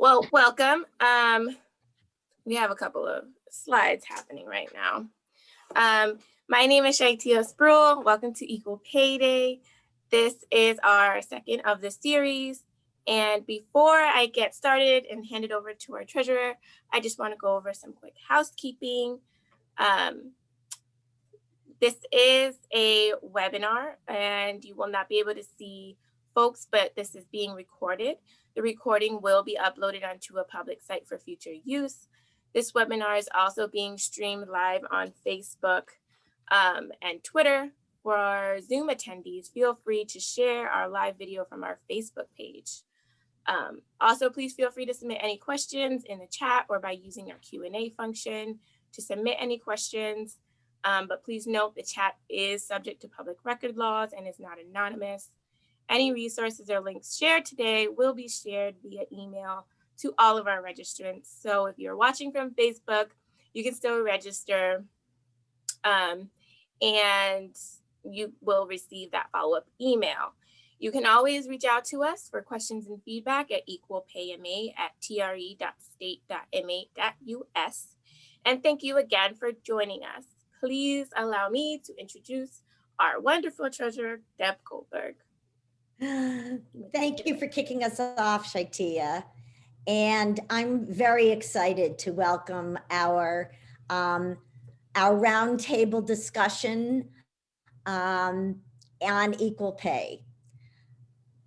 Well, welcome. We have a couple of slides happening right now. My name is Shaitia Spruill. Welcome to Equal Pay Day. This is our second of the series. And before I get started and hand it over to our treasurer, I just want to go over some quick housekeeping. This is a webinar and you will not be able to see folks, but this is being recorded. The recording will be uploaded onto a public site for future use. This webinar is also being streamed live on Facebook and Twitter. For our Zoom attendees, feel free to share our live video from our Facebook page. Also, please feel free to submit any questions in the chat or by using our Q&A function to submit any questions. But please note the chat is subject to public record laws and is not anonymous. Any resources or links shared today will be shared via email to all of our registrants. So if you're watching from Facebook, you can still register and you will receive that follow-up email. You can always reach out to us for questions and feedback at equalpayma@tre.state.ma.us. And thank you again for joining us. Please allow me to introduce our wonderful treasurer, Deb Goldberg. Thank you for kicking us off, Shaitia. And I'm very excited to welcome our roundtable discussion on equal pay.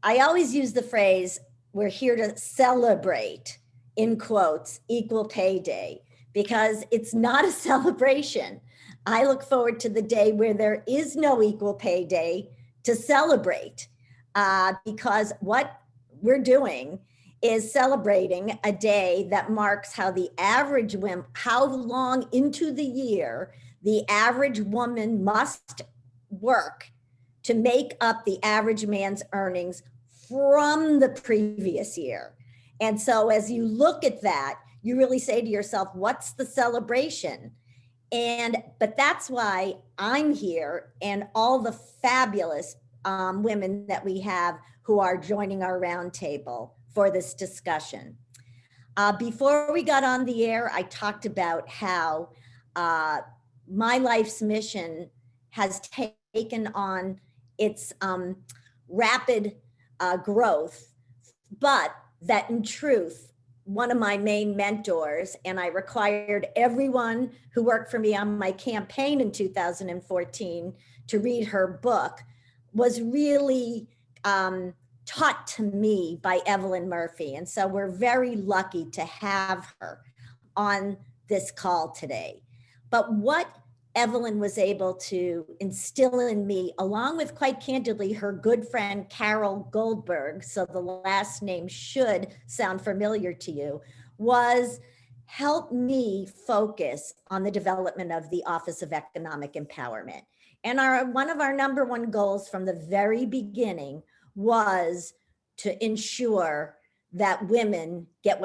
I always use the phrase, we're here to celebrate, in quotes, Equal Pay Day, because it's not a celebration. I look forward to the day where there is no Equal Pay Day to celebrate, because what we're doing is celebrating a day that marks how the average woman, how long into the year the average woman must work to make up the average man's earnings from the previous year. And so as you look at that, you really say to yourself, what's the celebration? But that's why I'm here and all the fabulous women that we have who are joining our roundtable for this discussion. Before we got on the air, I talked about how my life's mission has taken on its rapid growth, but that in truth, one of my main mentors, and I required everyone who worked for me on my campaign in 2014 to read her book, was really taught to me by Evelyn Murphy. And so we're very lucky to have her on this call today. But what Evelyn was able to instill in me, along with, quite candidly, her good friend Carol Goldberg, so the last name should sound familiar to you, was help me focus on the development of the Office of Economic Empowerment. And one of our number one goals from the very beginning was to ensure that women get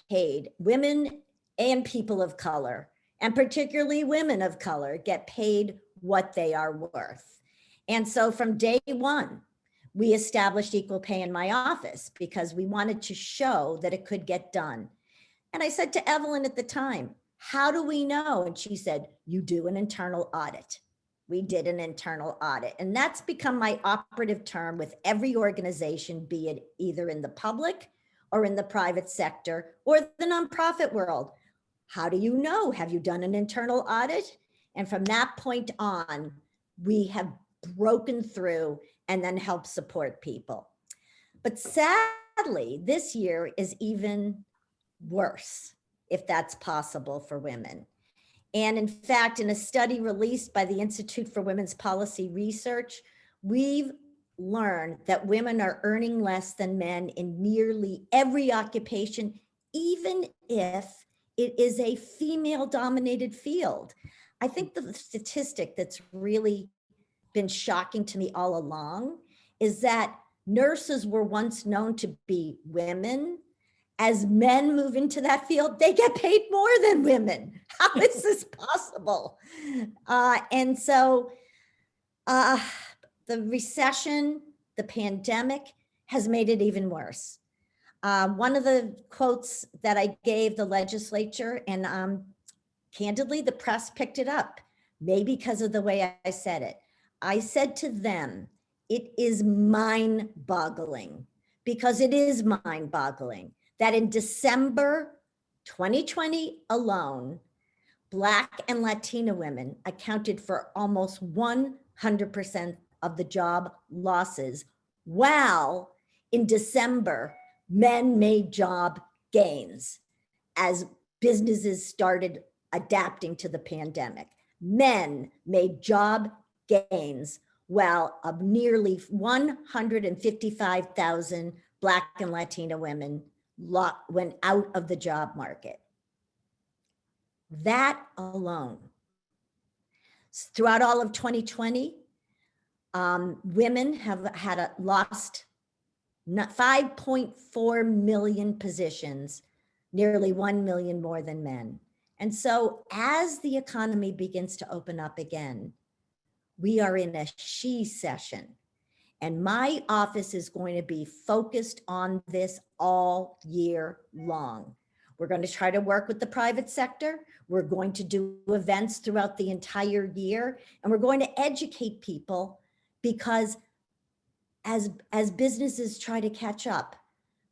paid, women and people of color, and particularly women of color, get paid what they are worth. And so from day one, we established equal pay in my office because we wanted to show that it could get done. And I said to Evelyn at the time, how do we know? And she said, you do an internal audit. We did an internal audit. And that's become my operative term with every organization, be it either in the public or in the private sector or the nonprofit world. How do you know? Have you done an internal audit? And from that point on, we have broken through and then helped support people. But sadly, this year is even worse, if that's possible for women. And in fact, in a study released by the Institute for Women's Policy Research, we've learned that women are earning less than men in nearly every occupation, even if it is a female-dominated field. I think the statistic that's really been shocking to me all along is that nurses were once known to be women. As men move into that field, they get paid more than women. How is this possible? And so the recession, the pandemic has made it even worse. One of the quotes that I gave the legislature, and candidly, the press picked it up, maybe because of the way I said it. I said to them, it is mind-boggling, because it is mind-boggling, that in December 2020 alone, Black and Latina women accounted for almost 100% of the job losses, while in December, men made job gains as businesses started adapting to the pandemic. Men made job gains while nearly 155,000 Black and Latina women went out of the job market. That alone. Throughout all of 2020, women have lost 5.4 million positions, nearly 1 million more than men. And so as the economy begins to open up again, we are in a she session. And my office is going to be focused on this all year long. We're going to try to work with the private sector. We're going to do events throughout the entire year, and we're going to educate people, because as businesses try to catch up,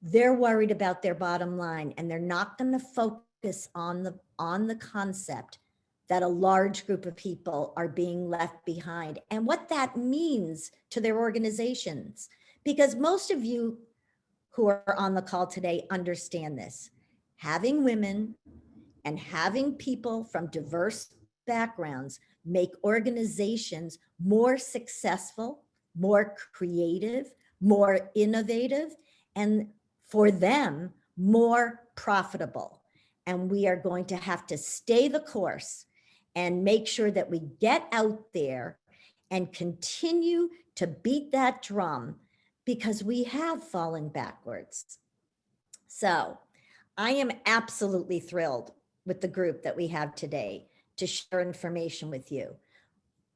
they're worried about their bottom line, and they're not going to focus on the concept that a large group of people are being left behind and what that means to their organizations. Because most of you who are on the call today understand this. Having women and having people from diverse backgrounds make organizations more successful, more creative, more innovative, and for them, more profitable. And we are going to have to stay the course and make sure that we get out there and continue to beat that drum, because we have fallen backwards. So I am absolutely thrilled with the group that we have today to share information with you.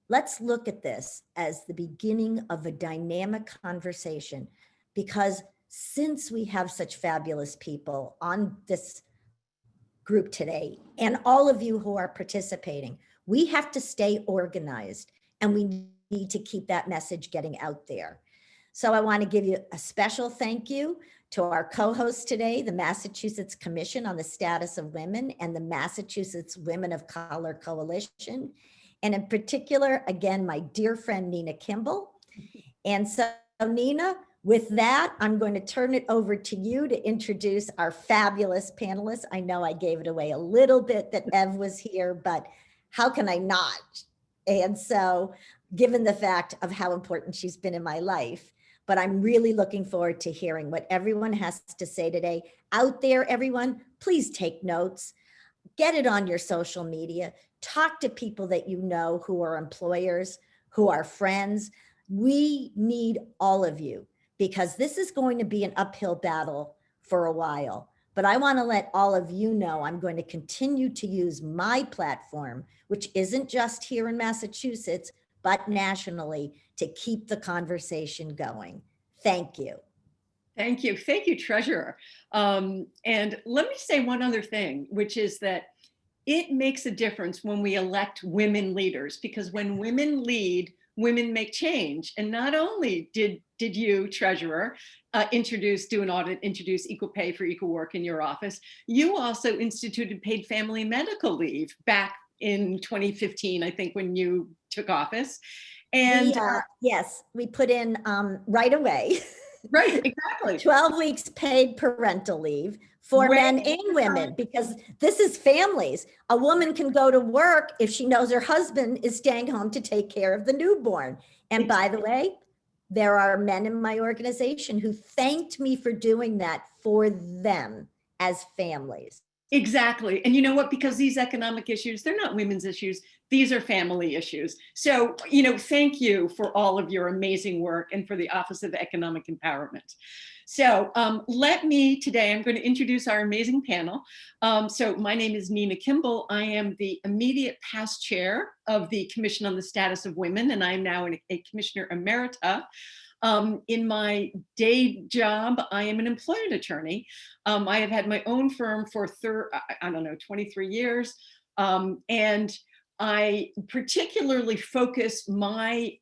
Let's look at this as the beginning of a dynamic conversation, because since we have such fabulous people on this group today, and all of you who are participating, we have to stay organized, and we need to keep that message getting out there. So I want to give you a special thank you to our co-hosts today, the Massachusetts Commission on the Status of Women and the Massachusetts Women of Color Coalition. And in particular, again, my dear friend, Nina Kimball. And so Nina, with that, I'm going to turn it over to you to introduce our fabulous panelists. I know I gave it away a little bit that Ev was here, but how can I not? And so, given the fact of how important she's been in my life, but I'm really looking forward to hearing what everyone has to say today. Out there, everyone, please take notes, get it on your social media, talk to people that you know who are employers, who are friends. We need all of you, because this is going to be an uphill battle for a while. But I want to let all of you know I'm going to continue to use my platform, which isn't just here in Massachusetts, but nationally, to keep the conversation going. Thank you. Thank you. Thank you, Treasurer. And let me say one other thing, which is that it makes a difference when we elect women leaders, because when women lead, women make change. And not only did you, Treasurer, do an audit, introduce equal pay for equal work in your office, you also instituted paid family medical leave back in 2015, I think, when you took office. And yes, we put in right away. Right, exactly. 12 weeks paid parental leave for men and women, because this is families. A woman can go to work if she knows her husband is staying home to take care of the newborn. And by the way, there are men in my organization who thanked me for doing that for them as families. Exactly. And you know what? Because these economic issues, they're not women's issues. These are family issues. So, thank you for all of your amazing work and for the Office of Economic Empowerment. So today I'm going to introduce our amazing panel. So my name is Nina Kimball. I am the immediate past chair of the Commission on the Status of Women, and I'm now a Commissioner Emerita. In my day job, I am an employment attorney. I have had my own firm for 23 years. And I particularly focus my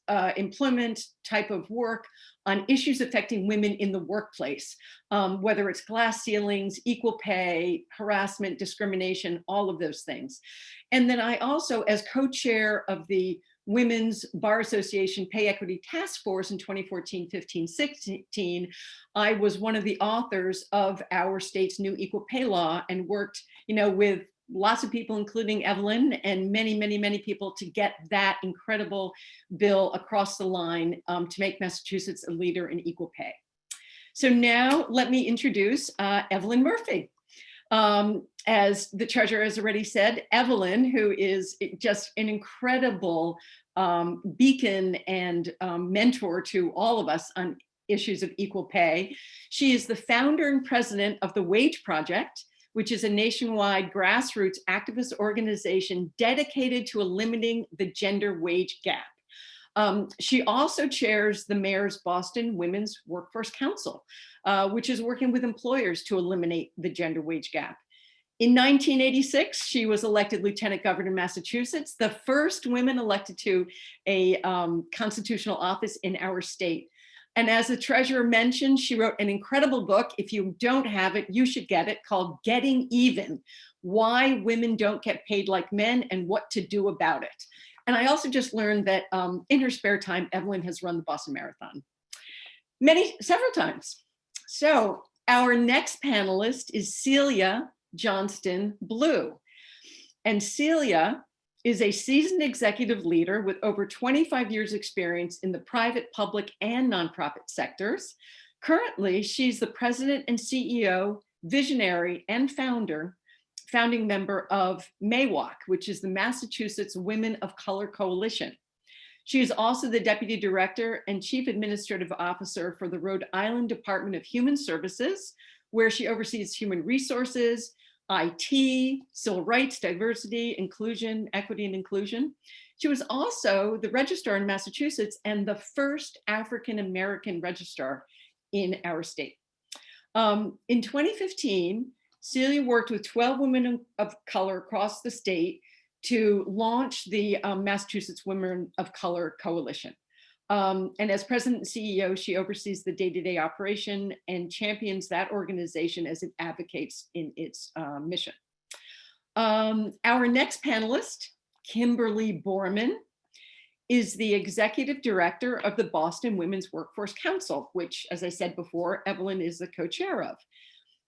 employment type of work on issues affecting women in the workplace, whether it's glass ceilings, equal pay, harassment, discrimination, all of those things. And then I also, as co-chair of the Women's Bar Association Pay Equity Task Force in 2014, 15, 16, I was one of the authors of our state's new equal pay law and worked, with lots of people, including Evelyn and many, many, many people, to get that incredible bill across the line to make Massachusetts a leader in equal pay. So now let me introduce Evelyn Murphy. As the treasurer has already said, Evelyn, who is just an incredible beacon and mentor to all of us on issues of equal pay. She is the founder and president of the Wage Project, which is a nationwide grassroots activist organization dedicated to eliminating the gender wage gap. She also chairs the Mayor's Boston Women's Workforce Council, which is working with employers to eliminate the gender wage gap. In 1986, she was elected Lieutenant Governor of Massachusetts, the first woman elected to a constitutional office in our state. And as the treasurer mentioned, she wrote an incredible book. If you don't have it, you should get it, called Getting Even: Why Women Don't Get Paid Like Men and What to Do About It. And I also just learned that in her spare time, Evelyn has run the Boston Marathon several times. So our next panelist is Celia Johnston Blue. And Celia is a seasoned executive leader with over 25 years experience in the private, public, and nonprofit sectors. Currently, she's the president and CEO, visionary, and founding member of MAWOC, which is the Massachusetts Women of Color Coalition. She is also the deputy director and chief administrative officer for the Rhode Island Department of Human Services, where she oversees human resources, IT, civil rights, diversity, inclusion, equity, and inclusion. She was also the registrar in Massachusetts and the first African-American registrar in our state. In 2015, Celia worked with 12 women of color across the state to launch the Massachusetts Women of Color Coalition. And as president and CEO, she oversees the day-to-day operation and champions that organization as it advocates in its mission. Our next panelist, Kimberly Bormann, is the executive director of the Boston Women's Workforce Council, which, as I said before, Evelyn is the co-chair of.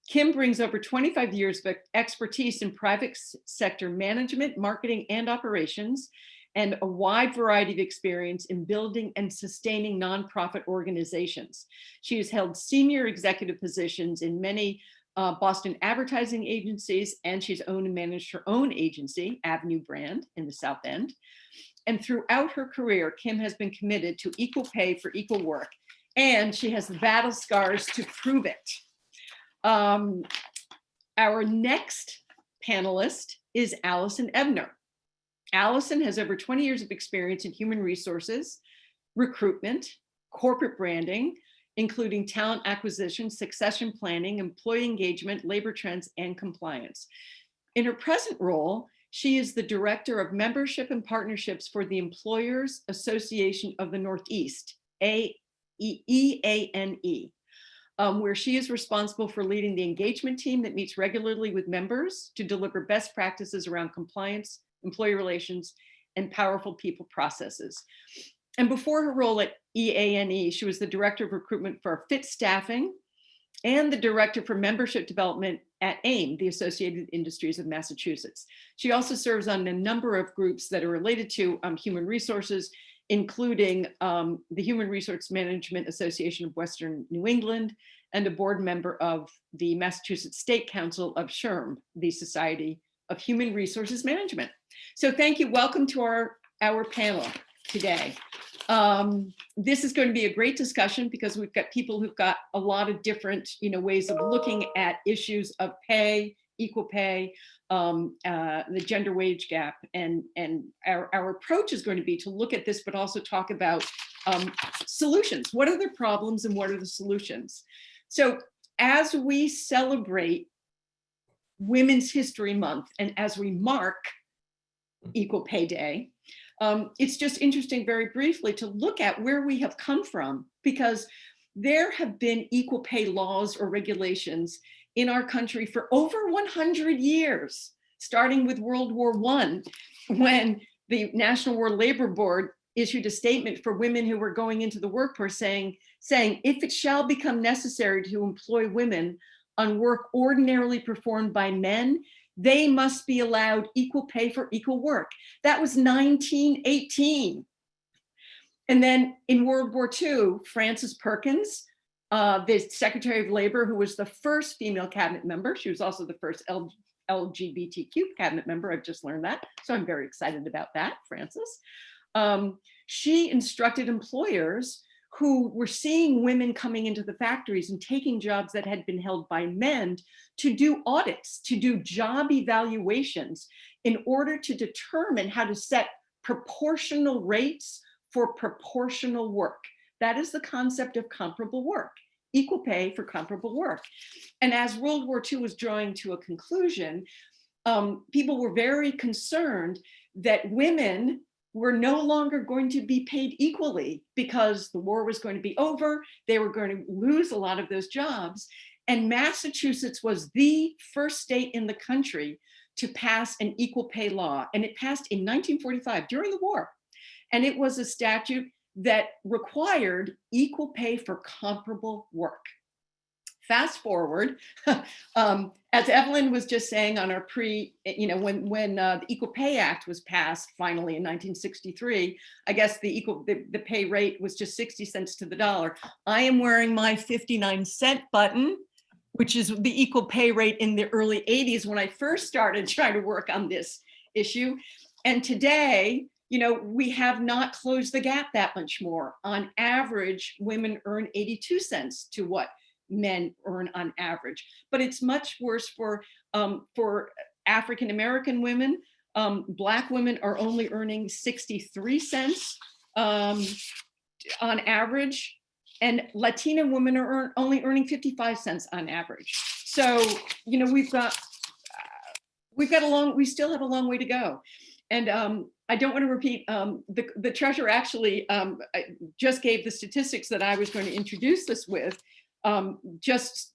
Kim brings over 25 years of expertise in private sector management, marketing, and operations, and a wide variety of experience in building and sustaining nonprofit organizations. She has held senior executive positions in many Boston advertising agencies, and she's owned and managed her own agency, Avenue Brand, in the South End. And throughout her career, Kim has been committed to equal pay for equal work, and she has the battle scars to prove it. Our next panelist is Allison Ebner. Allison has over 20 years of experience in human resources, recruitment, corporate branding, including talent acquisition, succession planning, employee engagement, labor trends, and compliance. In her present role, she is the Director of Membership and Partnerships for the Employers Association of the Northeast, EANE, where she is responsible for leading the engagement team that meets regularly with members to deliver best practices around compliance, employee relations, and powerful people processes. And before her role at EANE, she was the Director of Recruitment for Fit Staffing and the Director for Membership Development at AIM, the Associated Industries of Massachusetts. She also serves on a number of groups that are related to human resources, including the Human Resource Management Association of Western New England, and a board member of the Massachusetts State Council of SHRM, the Society of Human Resources Management. So thank you. Welcome to our panel today. This is going to be a great discussion because we've got people who've got a lot of different ways of looking at issues of pay, equal pay, the gender wage gap. And our approach is going to be to look at this, but also talk about solutions. What are the problems and what are the solutions? So as we celebrate Women's History Month and as we mark Equal Pay Day, it's just interesting very briefly to look at where we have come from, because there have been equal pay laws or regulations in our country for over 100 years, starting with World War I, when the National War Labor Board issued a statement for women who were going into the workforce saying, if it shall become necessary to employ women on work ordinarily performed by men, they must be allowed equal pay for equal work. That was 1918. And then in World War II, Frances Perkins, the Secretary of Labor, who was the first female cabinet member, she was also the first LGBTQ cabinet member, I've just learned that, so I'm very excited about that, Frances. She instructed employers who were seeing women coming into the factories and taking jobs that had been held by men to do audits, to do job evaluations in order to determine how to set proportional rates for proportional work. That is the concept of comparable work, equal pay for comparable work. And as World War II was drawing to a conclusion, people were very concerned that women were no longer going to be paid equally because the war was going to be over. They were going to lose a lot of those jobs. And Massachusetts was the first state in the country to pass an equal pay law. And it passed in 1945 during the war. And it was a statute that required equal pay for comparable work. Fast forward, as Evelyn was just saying on our when the Equal Pay Act was passed finally in 1963, I guess the pay rate was just 60 cents to the dollar. I am wearing my 59-cent button, which is the equal pay rate in the early 80s when I first started trying to work on this issue. And today, we have not closed the gap that much more. On average, women earn 82 cents to what men earn on average, but it's much worse for African-American women. Black women are only earning 63 cents on average, and Latina women are only earning 55 cents on average. So, we still have a long way to go. And I don't want to repeat, the treasurer actually just gave the statistics that I was going to introduce this with. Just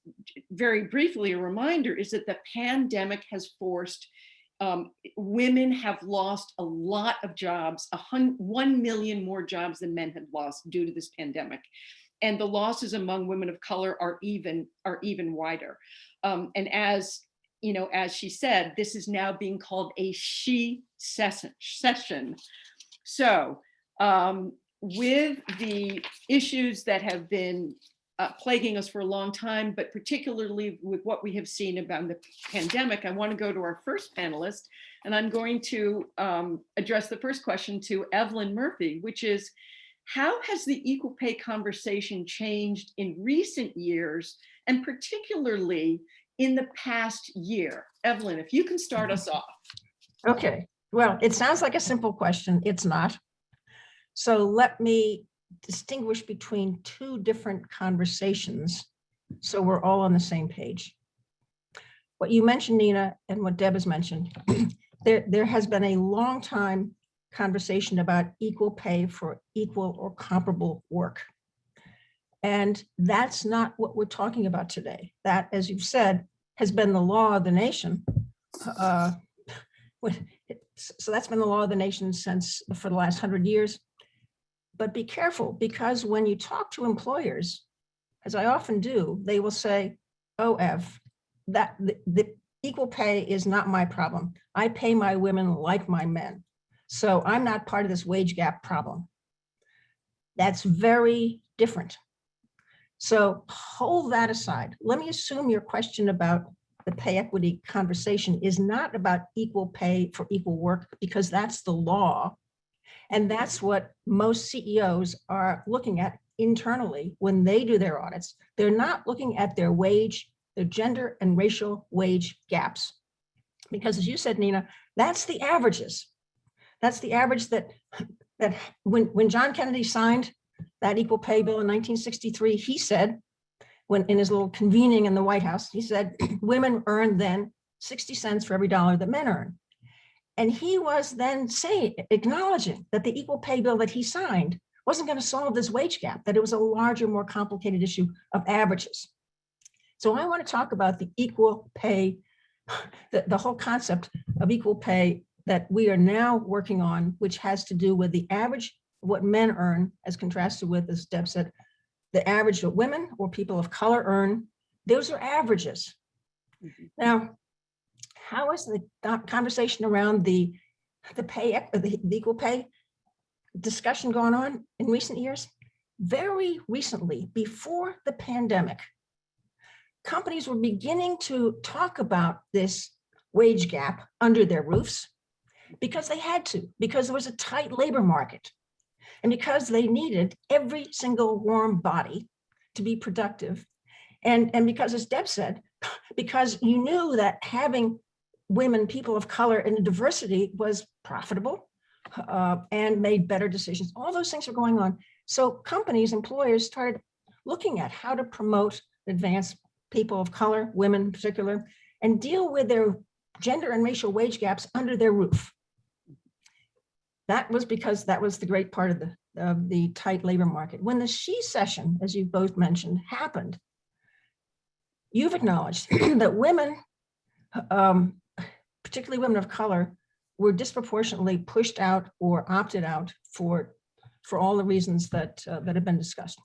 very briefly, a reminder is that the pandemic has forced women have lost a lot of jobs, 1 million more jobs than men have lost due to this pandemic. And the losses among women of color are even wider. And as she said, this is now being called a she session. So with the issues that have been plaguing us for a long time, but particularly with what we have seen about the pandemic, I want to go to our first panelist, and I'm going to address the first question to Evelyn Murphy, which is, how has the equal pay conversation changed in recent years, and particularly in the past year? Evelyn, if you can start us off. Okay, well, it sounds like a simple question. It's not. So let me distinguish between two different conversations so we're all on the same page. What you mentioned, Nina, and what Deb has mentioned, there has been a long time conversation about equal pay for equal or comparable work. And that's not what we're talking about today. That, as you've said, has been the law of the nation. So that's been the law of the nation for the last 100 years. But be careful, because when you talk to employers, as I often do, they will say, oh, Ev, that the equal pay is not my problem. I pay my women like my men. So I'm not part of this wage gap problem. That's very different. So hold that aside. Let me assume your question about the pay equity conversation is not about equal pay for equal work, because that's the law. And that's what most CEOs are looking at internally when they do their audits. They're not looking at their gender and racial wage gaps. Because as you said, Nina, that's the averages. That's the average that when John Kennedy signed that equal pay bill in 1963, he said, when in his little convening in the White House, he said, women earned then 60 cents for every dollar that men earn. And he was then acknowledging that the equal pay bill that he signed wasn't going to solve this wage gap, that it was a larger, more complicated issue of averages. So I want to talk about the equal pay, the whole concept of equal pay that we are now working on, which has to do with the average of what men earn as contrasted with, as Deb said, the average that women or people of color earn. Those are averages. Now, how is the conversation around the equal pay discussion going on in recent years? Very recently, before the pandemic, companies were beginning to talk about this wage gap under their roofs because they had to, because there was a tight labor market, and because they needed every single warm body to be productive. And because, as Deb said, because you knew that having women, people of color, and diversity was profitable and made better decisions. All those things are going on. So companies, employers started looking at how to promote, advance people of color, women in particular, and deal with their gender and racial wage gaps under their roof. That was because that was the great part of the tight labor market. When the she session, as you both mentioned, happened, you've acknowledged that women, particularly women of color, were disproportionately pushed out or opted out for all the reasons that have been discussed.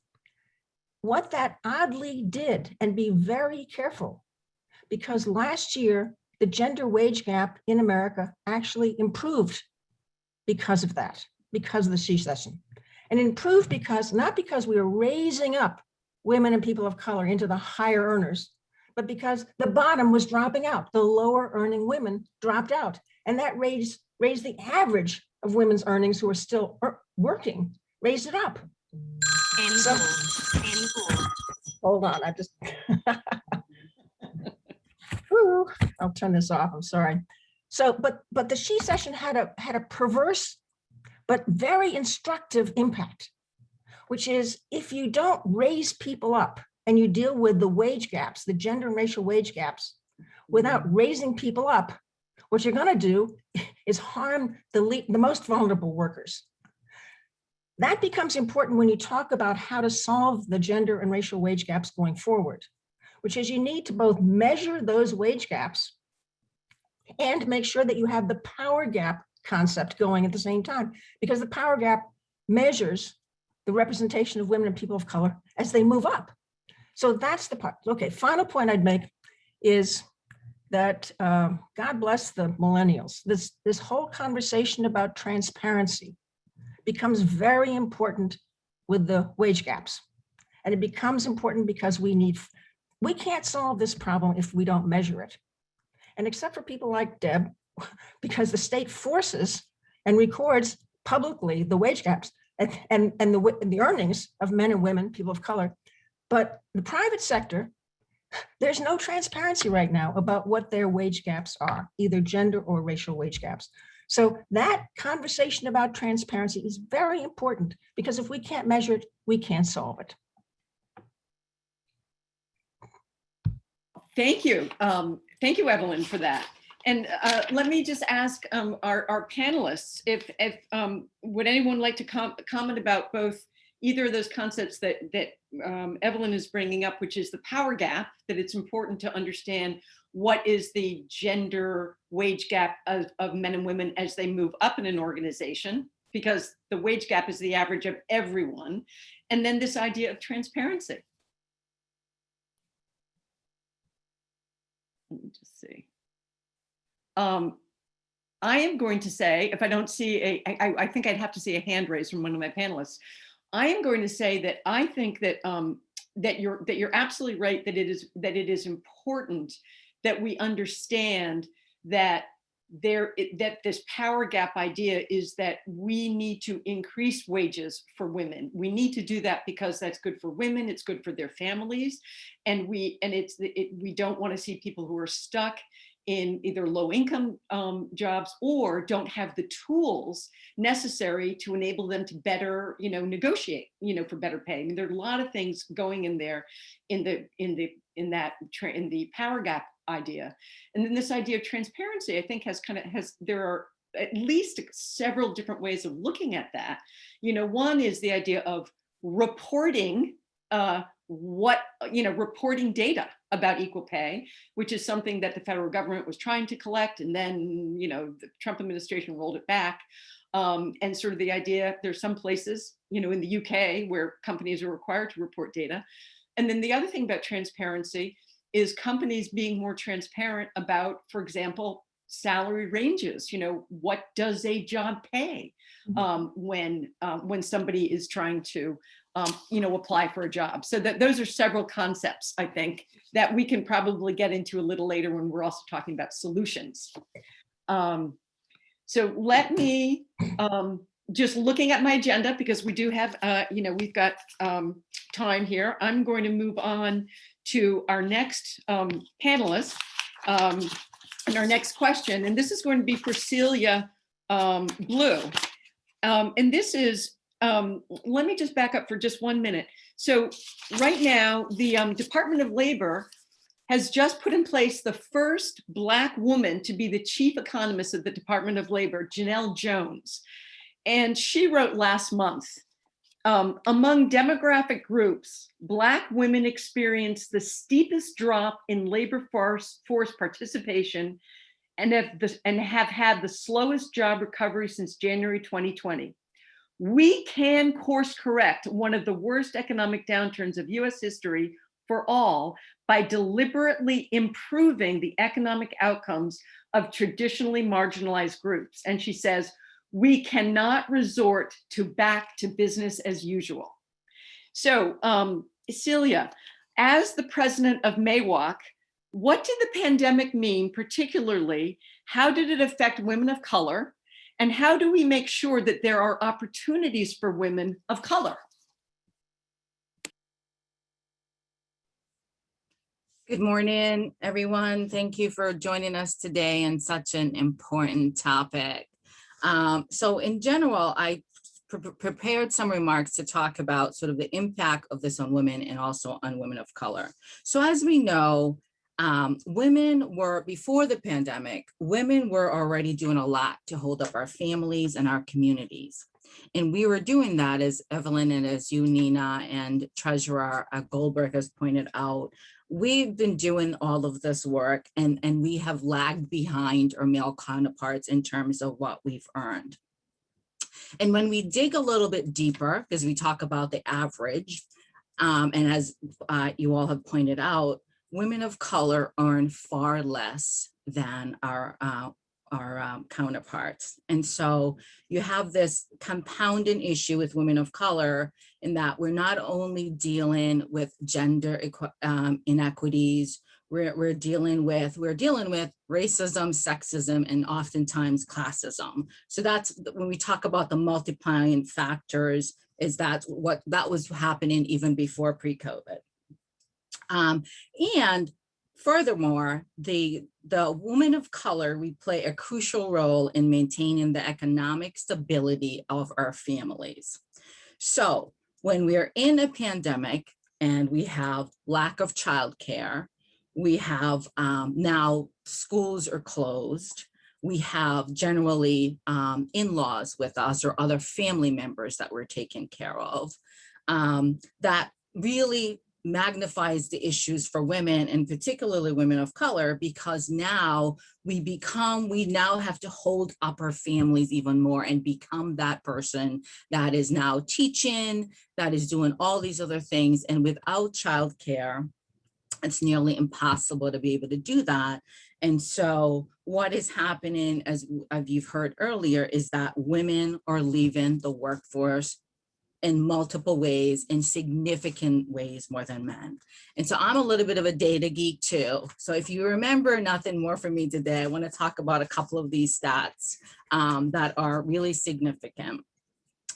What that oddly did, and be very careful, because last year, the gender wage gap in America actually improved because of that, because of the she session. And it improved because, not because we were raising up women and people of color into the higher earners, but because the bottom was dropping out. The lower earning women dropped out. And that raised the average of women's earnings who are still working, raised it up. So, hold on, I just, Ooh, I'll turn this off, I'm sorry. So, but the she session had a perverse, but very instructive impact, which is if you don't raise people up and you deal with the wage gaps, the gender and racial wage gaps, without raising people up, what you're going to do is harm the most vulnerable workers. That becomes important when you talk about how to solve the gender and racial wage gaps going forward, which is you need to both measure those wage gaps and make sure that you have the power gap concept going at the same time, because the power gap measures the representation of women and people of color as they move up. So that's the part. Okay, final point I'd make is that God bless the millennials. This whole conversation about transparency becomes very important with the wage gaps. And it becomes important because we can't solve this problem if we don't measure it. And except for people like Deb, because the state forces and records publicly the wage gaps and the earnings of men and women, people of color. But the private sector, there's no transparency right now about what their wage gaps are, either gender or racial wage gaps. So that conversation about transparency is very important, because if we can't measure it, we can't solve it. Thank you. Thank you, Evelyn, for that. And let me just ask our panelists if would anyone like to comment about both either of those concepts that Evelyn is bringing up, which is the power gap, that it's important to understand what is the gender wage gap of men and women as they move up in an organization, because the wage gap is the average of everyone. And then this idea of transparency. Let me just see. I am going to say, if I don't see I think I'd have to see a hand raised from one of my panelists. I am going to say that I think that that you're absolutely right, that it is important that we understand that that this power gap idea is that we need to increase wages for women. We need to do that because that's good for women, it's good for their families, and we don't want to see people who are stuck in either low-income jobs or don't have the tools necessary to enable them to better, negotiate, for better pay. I mean, there are a lot of things going in there in the power gap idea. And then this idea of transparency, I think there are at least several different ways of looking at that. One is the idea of reporting reporting data about equal pay, which is something that the federal government was trying to collect, and then the Trump administration rolled it back. And sort of the idea, there's some places, in the UK where companies are required to report data. And then the other thing about transparency is companies being more transparent about, for example, salary ranges. What does a job pay when somebody is trying to apply for a job? So that those are several concepts, I think, that we can probably get into a little later when we're also talking about solutions. So let me, just looking at my agenda, because we do have, we've got time here. I'm going to move on to our next panelist and our next question. And this is going to be for Celia Blue. And this is, let me just back up for just 1 minute. So right now, the Department of Labor has just put in place the first Black woman to be the chief economist of the Department of Labor, Janelle Jones. And she wrote last month, among demographic groups, Black women experience the steepest drop in labor force participation and have had the slowest job recovery since January 2020. We can course correct one of the worst economic downturns of US history for all by deliberately improving the economic outcomes of traditionally marginalized groups. And she says, we cannot resort to back to business as usual. So Celia, as the president of MAWOC, what did the pandemic mean particularly? How did it affect women of color? And how do we make sure that there are opportunities for women of color? Good morning, everyone. Thank you for joining us today on such an important topic. So in general, I prepared some remarks to talk about sort of the impact of this on women and also on women of color. So as we know, women were, before the pandemic, women were already doing a lot to hold up our families and our communities. And we were doing that, as Evelyn and as you, Nina, and Treasurer Goldberg has pointed out. We've been doing all of this work and we have lagged behind our male counterparts in terms of what we've earned. And when we dig a little bit deeper, because we talk about the average, and as you all have pointed out, women of color earn far less than our counterparts. And so you have this compounding issue with women of color in that we're not only dealing with gender inequities, we're dealing with racism, sexism, and oftentimes classism. So that's when we talk about the multiplying factors, is that what that was happening even before pre-COVID. And furthermore, the women of color, we play a crucial role in maintaining the economic stability of our families. So when we're in a pandemic and we have lack of childcare, we have now schools are closed, we have generally in-laws with us or other family members that we're taking care of, that really magnifies the issues for women, and particularly women of color, because now we now have to hold up our families even more and become that person that is now teaching, that is doing all these other things. And without childcare, it's nearly impossible to be able to do that. And so what is happening, as you've heard earlier, is that women are leaving the workforce in multiple ways, in significant ways more than men. And so I'm a little bit of a data geek too. So if you remember nothing more from me today, I want to talk about a couple of these stats that are really significant.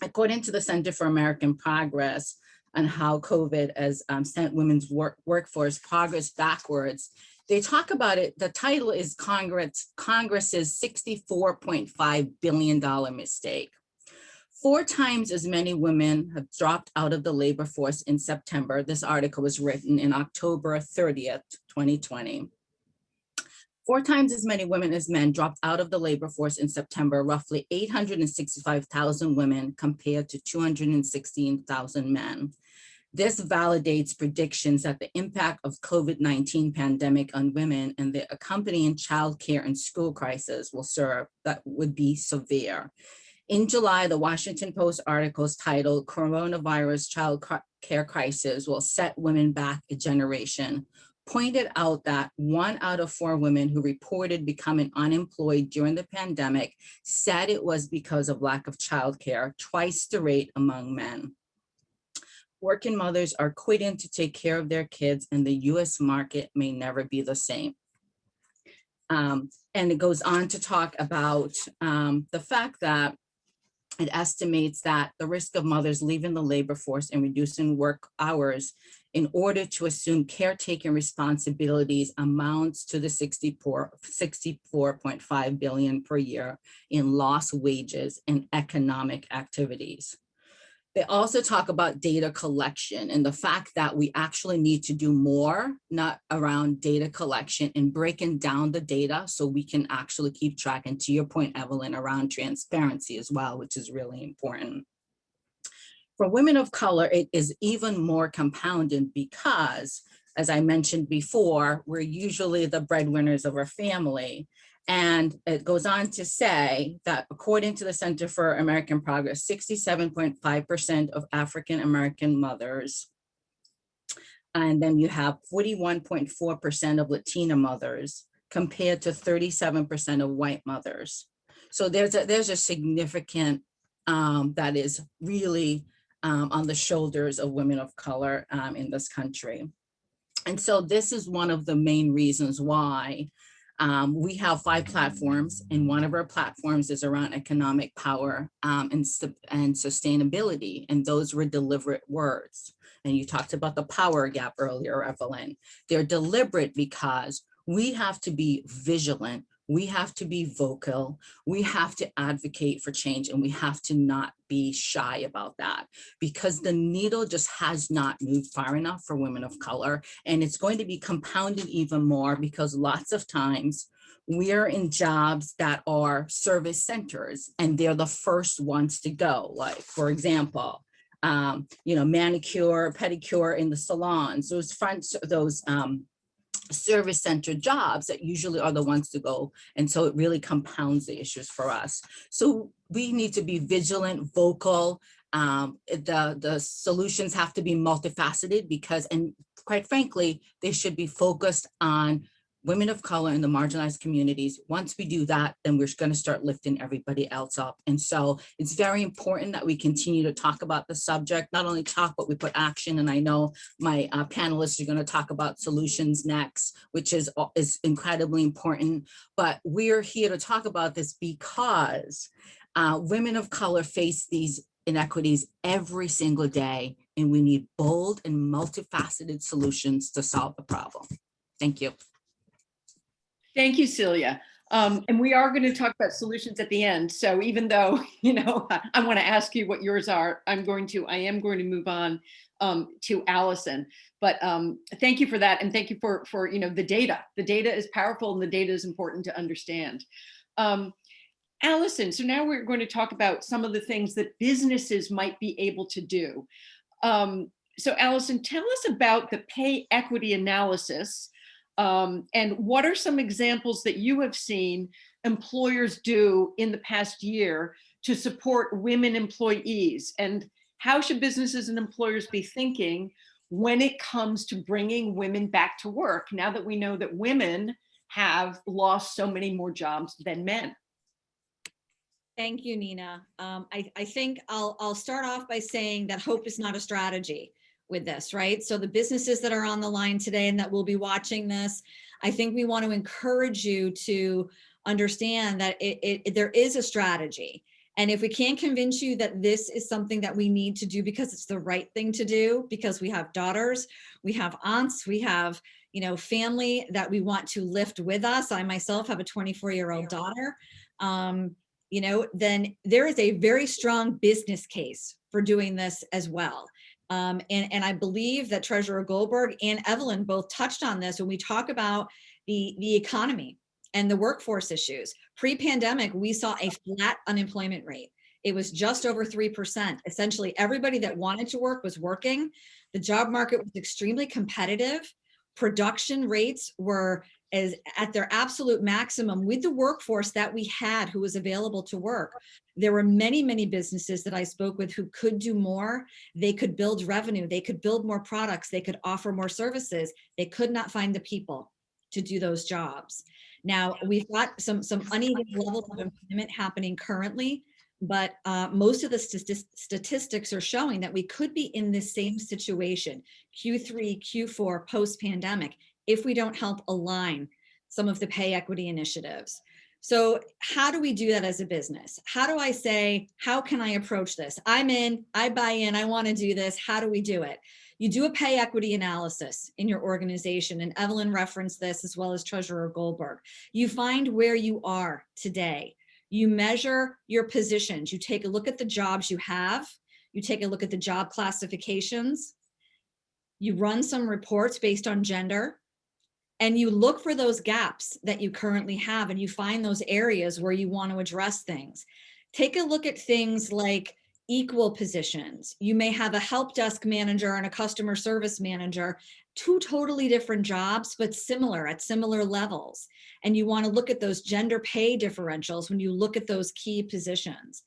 According to the Center for American Progress on how COVID has sent women's workforce progress backwards, They talk about it, the title is Congress's $64.5 billion mistake. 4 times as many women have dropped out of the labor force in September. This article was written in October 30th, 2020. 4 times as many women as men dropped out of the labor force in September, roughly 865,000 women compared to 216,000 men. This validates predictions that the impact of COVID-19 pandemic on women and the accompanying childcare and school crisis would be severe. In July, the Washington Post articles titled "Coronavirus Child Care Crisis Will Set Women Back a Generation" pointed out that 1 out of 4 women who reported becoming unemployed during the pandemic said it was because of lack of childcare, twice the rate among men. Working mothers are quitting to take care of their kids, and the US market may never be the same. And it goes on to talk about the fact that it estimates that the risk of mothers leaving the labor force and reducing work hours in order to assume caretaking responsibilities amounts to the 64.5 billion per year in lost wages and economic activities. They also talk about data collection and the fact that we actually need to do more, not around data collection and breaking down the data so we can actually keep track. And to your point, Evelyn, around transparency as well, which is really important. For women of color, it is even more compounded because, as I mentioned before, we're usually the breadwinners of our family. And it goes on to say that according to the Center for American Progress, 67.5% of African-American mothers, and then you have 41.4% of Latina mothers compared to 37% of white mothers. So there's a significant, that is really on the shoulders of women of color in this country. And so this is one of the main reasons why we have 5 platforms, and one of our platforms is around economic power and sustainability, and those were deliberate words. And you talked about the power gap earlier, Evelyn. They're deliberate because we have to be vigilant, we have to be vocal, we have to advocate for change, and we have to not be shy about that, because the needle just has not moved far enough for women of color. And it's going to be compounded even more because lots of times we're in jobs that are service centers and they're the first ones to go. Like, for example, manicure, pedicure in the salons, those service center jobs that usually are the ones to go. And so it really compounds the issues for us. So we need to be vigilant, vocal. The solutions have to be multifaceted because, and quite frankly, they should be focused on women of color in the marginalized communities. Once we do that, then we're going to start lifting everybody else up. And so it's very important that we continue to talk about the subject, not only talk, but we put action. And I know my panelists are going to talk about solutions next, which is incredibly important. But we're here to talk about this because women of color face these inequities every single day, and we need bold and multifaceted solutions to solve the problem. Thank you. Thank you, Celia. And we are going to talk about solutions at the end. So even though, I want to ask you what yours are, I am going to move on to Allison. But thank you for that. And thank you for the data. The data is powerful and the data is important to understand. Allison, so now we're going to talk about some of the things that businesses might be able to do. So Allison, tell us about the pay equity analysis. And what are some examples that you have seen employers do in the past year to support women employees? And how should businesses and employers be thinking when it comes to bringing women back to work, now that we know that women have lost so many more jobs than men? Thank you, Nina. I think I'll start off by saying that hope is not a strategy with this, right? So the businesses that are on the line today and that will be watching this, I think we want to encourage you to understand that there is a strategy. And if we can't convince you that this is something that we need to do because it's the right thing to do, because we have daughters, we have aunts, we have, family that we want to lift with us. I myself have a 24-year-old daughter. Then there is a very strong business case for doing this as well. And I believe that Treasurer Goldberg and Evelyn both touched on this when we talk about the economy and the workforce issues. Pre-pandemic, we saw a flat unemployment rate. It was just over 3%. Essentially, everybody that wanted to work was working. The job market was extremely competitive. Production rates were at their absolute maximum with the workforce that we had who was available to work. There were many, many businesses that I spoke with who could do more. They could build revenue. They could build more products. They could offer more services. They could not find the people to do those jobs. Now, we've got some uneven levels of employment happening currently, but most of the statistics are showing that we could be in this same situation, Q3, Q4, post-pandemic, if we don't help align some of the pay equity initiatives. So how do we do that as a business? How do I say, how can I approach this? I'm in, I buy in, I want to do this. How do we do it? You do a pay equity analysis in your organization, and Evelyn referenced this as well as Treasurer Goldberg. You find where you are today. You measure your positions. You take a look at the jobs you have. You take a look at the job classifications. You run some reports based on gender, and you look for those gaps that you currently have, and you find those areas where you want to address things. Take a look at things like equal positions. You may have a help desk manager and a customer service manager, two totally different jobs, but similar at similar levels. And you want to look at those gender pay differentials when you look at those key positions.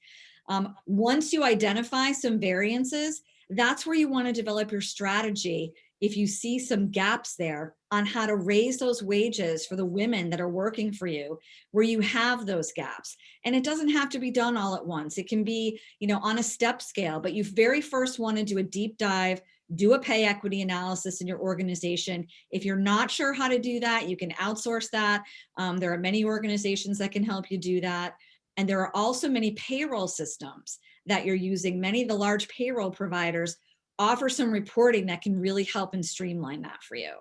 Once you identify some variances, that's where you want to develop your strategy. If you see some gaps there on how to raise those wages for the women that are working for you, where you have those gaps. And it doesn't have to be done all at once. It can be, on a step scale, but you very first want to do a deep dive, do a pay equity analysis in your organization. If you're not sure how to do that, you can outsource that. There are many organizations that can help you do that. And there are also many payroll systems that you're using. Many of the large payroll providers offer some reporting that can really help and streamline that for you.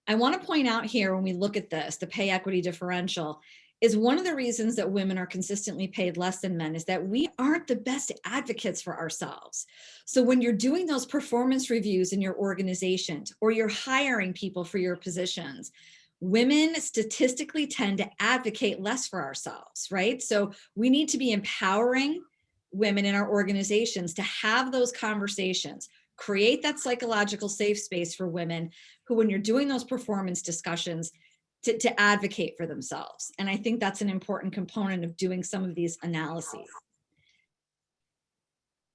I want to point out here when we look at this, the pay equity differential is one of the reasons that women are consistently paid less than men is that we aren't the best advocates for ourselves. So when you're doing those performance reviews in your organizations or you're hiring people for your positions, women statistically tend to advocate less for ourselves, right? So we need to be empowering women in our organizations to have those conversations, create that psychological safe space for women who, when you're doing those performance discussions, to advocate for themselves. And I think that's an important component of doing some of these analyses.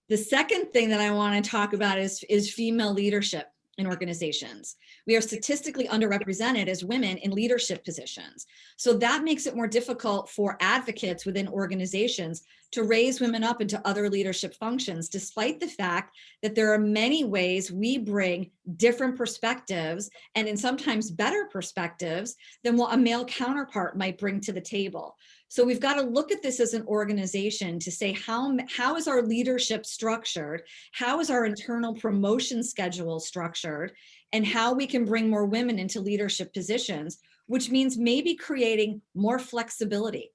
The second thing that I want to talk about is female leadership in organizations. We are statistically underrepresented as women in leadership positions. So that makes it more difficult for advocates within organizations to raise women up into other leadership functions, despite the fact that there are many ways we bring different perspectives and in sometimes better perspectives than what a male counterpart might bring to the table. So we've got to look at this as an organization to say, how is our leadership structured? How is our internal promotion schedule structured? And how we can bring more women into leadership positions, which means maybe creating more flexibility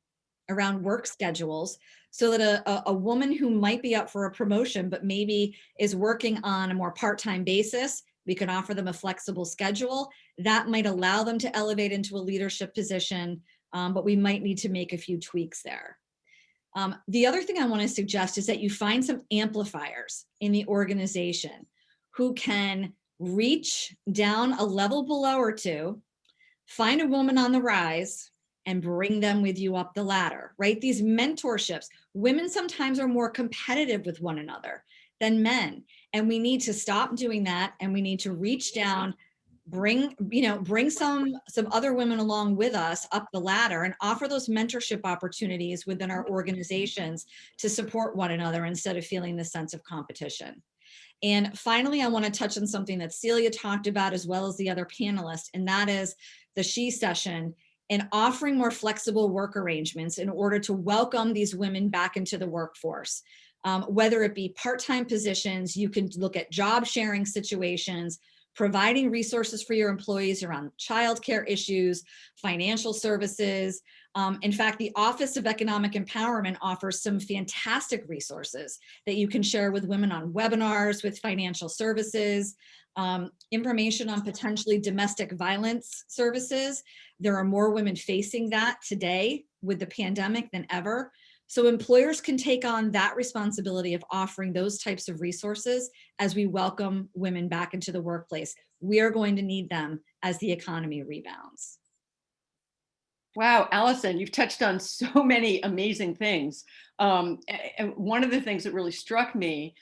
around work schedules so that a woman who might be up for a promotion, but maybe is working on a more part-time basis, we can offer them a flexible schedule that might allow them to elevate into a leadership position. But we might need to make a few tweaks there. The other thing I want to suggest is that you find some amplifiers in the organization who can reach down a level below or two, find a woman on the rise, and bring them with you up the ladder, right? These mentorships, women sometimes are more competitive with one another than men. And we need to stop doing that. And we need to reach down, bring some other women along with us up the ladder and offer those mentorship opportunities within our organizations to support one another instead of feeling the sense of competition. And finally, I want to touch on something that Celia talked about as well as the other panelists, and that is the She Session and offering more flexible work arrangements in order to welcome these women back into the workforce. Whether it be part-time positions, you can look at job sharing situations, providing resources for your employees around childcare issues, financial services. In fact, the Office of Economic Empowerment offers some fantastic resources that you can share with women on webinars with financial services, information on potentially domestic violence services. There are more women facing that today with the pandemic than ever. So employers can take on that responsibility of offering those types of resources as we welcome women back into the workplace. We are going to need them as the economy rebounds. Wow, Allison, you've touched on so many amazing things. And one of the things that really struck me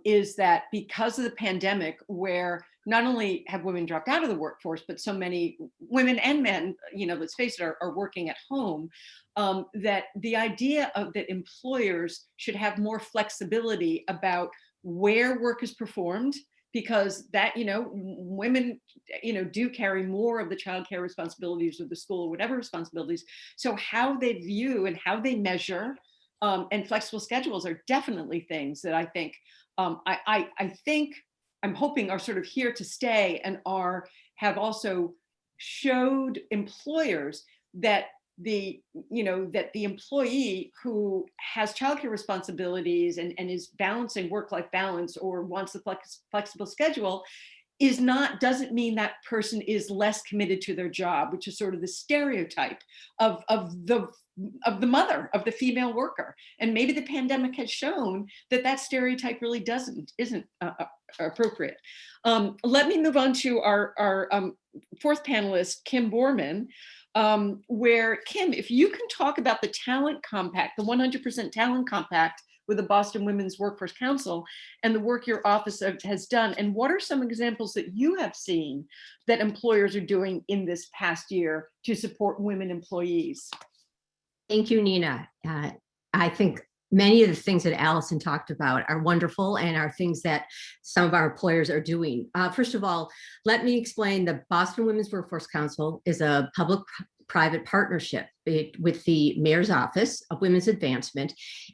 is that because of the pandemic, where not only have women dropped out of the workforce, but so many women and men, let's face it, are working at home, that the idea of that employers should have more flexibility about where work is performed, because that, women, do carry more of the childcare responsibilities or the school or whatever responsibilities. So how they view and how they measure and flexible schedules are definitely things that I think, I'm hoping are sort of here to stay and have also showed employers that the employee who has childcare responsibilities and is balancing work-life balance or wants the flexible schedule doesn't mean that person is less committed to their job, which is sort of the stereotype of the mother, of the female worker. And maybe the pandemic has shown that stereotype really isn't appropriate. Let me move on to our fourth panelist, Kim Bormann, where, Kim, if you can talk about the talent compact, the 100% talent compact with the Boston Women's Workforce Council and the work your office has done, and what are some examples that you have seen that employers are doing in this past year to support women employees? Thank you, Nina. I think many of the things that Allison talked about are wonderful and are things that some of our employers are doing. First of all, let me explain the Boston Women's Workforce Council is a public-private partnership with the Mayor's Office of Women's Advancement